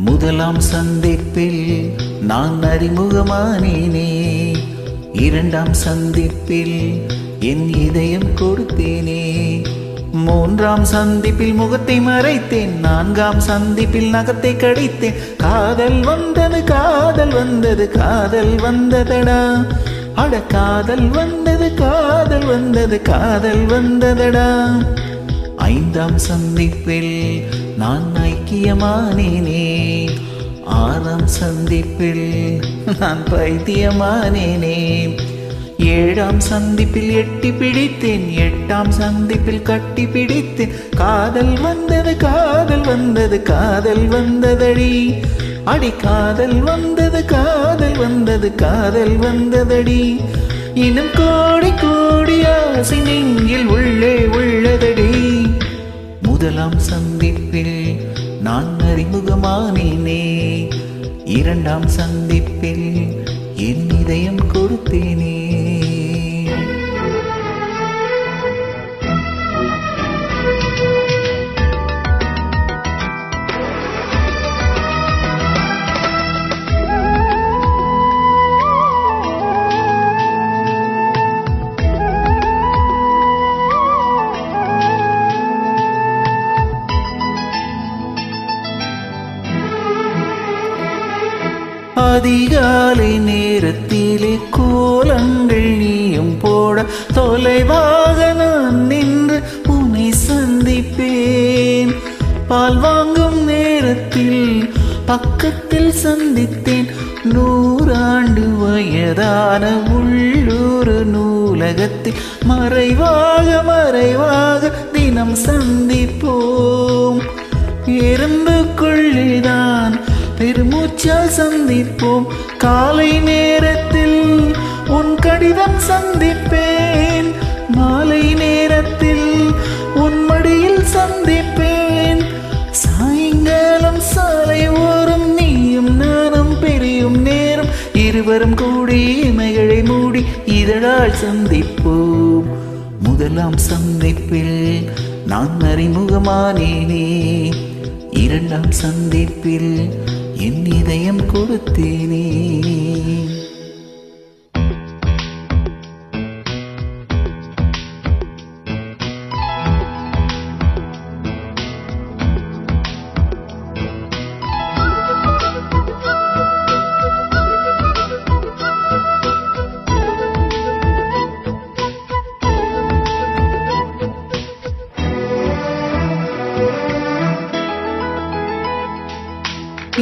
முதலாம் சந்திப்பில் நான் அறிமுகமானேனே, இரண்டாம் சந்திப்பில் என் இதயம் கொடுத்தேனே, மூன்றாம் சந்திப்பில் முகத்தை மறைத்தேன், நான்காம் சந்திப்பில் நகத்தை கடித்தேன். காதல் வந்தது காதல் வந்தது காதல் வந்ததடா, அட காதல் வந்தது காதல் வந்தது காதல் வந்ததடா. ஐந்தாம் சந்திப்பில் நான் ஐக்கியமானேனே, ஆறாம் சந்திப்பில் நான் பைத்தியமானேனே, ஏழாம் சந்திப்பில் எட்டி பிடித்தேன், எட்டாம் சந்திப்பில் கட்டி பிடித்தேன். காதல் வந்தது காதல் வந்தது காதல் வந்ததடி, அடி காதல் வந்தது காதல் வந்தது காதல் வந்ததடி. இன்னும் கோடி கோடி ஆசை நெஞ்சில் உள்ளே உள்ளதடி. முதலாம் சந்திப்பில் நான் அறிமுகமானேனே, இரண்டாம் சந்திப்பில் என் இதயம் கொடுத்தேனே. அதிகாலை நேரத்திலே கோலங்கள் நீயும் போட, தொலைவாக நான் நின்று உன்னை சந்திப்பேன். பால் வாங்கும் நேரத்தில் பக்கத்தில் சந்தித்தேன், 100 ஆண்டு வயதான உள்ளூர் நூலகத்தில் மறைவாக மறைவாக தினம் சந்திப்போம். எறும்புக்குள்ளேதான் பெருமூச்சால் சந்திப்போம். காலை நேரத்தில் உன் கடிதம் சந்திப்பேன், மாலை நேரத்தில் உன் மடியில் சந்திப்பேன். சாயங்காலம் சாலை ஓரம் நீயும் நானும் பிரியும் நேரம், இருவரும் கூடி இமைகளை மூடி இதழால் சந்திப்போம். முதலாம் சந்திப்பில் நான் அறிமுகமானேனே, இரண்டாம் சந்திப்பில் என் இதயம் கொடுத்தேனே.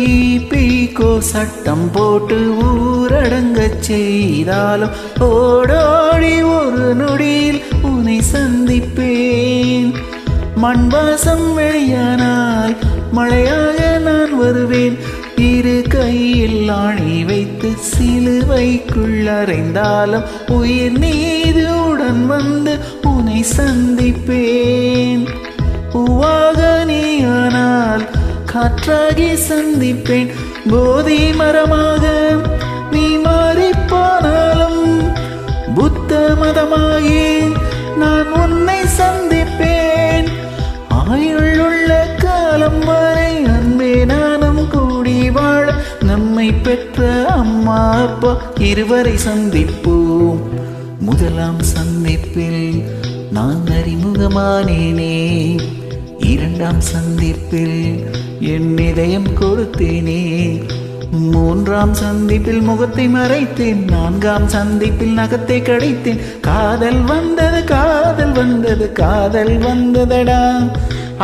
ஈபிகோ சட்டம் போட்டு ஊரடங்க செய்தாலும் ஓடோடி ஒரு நொடியில் உன்னை சந்திப்பேன். மண்வாசம் வெளியானால் மழையாக நான் வருவேன், இரு கையில் ஆணி வைத்து சிலுவைக்குள் அறைந்தாலும் உயிர் நீது உடன் வந்து உன்னை சந்திப்பேன். பூவாக நீயானால் காற்றாகி சந்திப்பேன், போதி மரமாக நீ மாறிப்போனாலும் புத்த மதமாகி நான் உன்னை சந்திப்பேன். ஆயுள்ள காலம் வரை அன்பே நானும் கூடி வாழ, நம்மை பெற்ற அம்மா அப்பா இருவரை சந்திப்போம். முதலாம் சந்திப்பில் நான் அறிமுகமானேனே, இரண்டாம் சந்திப்பில் என் இதயம் கொடுத்தேனே, மூன்றாம் சந்திப்பில் முகத்தை மறைத்தேன், நான்காம் சந்திப்பில் நகத்தை கடித்தேன். காதல் வந்தது காதல் வந்தது காதல் வந்ததடா,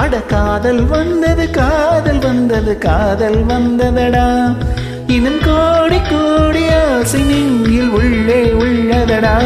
அட காதல் வந்தது காதல் வந்தது காதல் வந்ததடா. இன்னும் கோடி கோடி ஆசை நெஞ்சில் உள்ளே உள்ளதடா.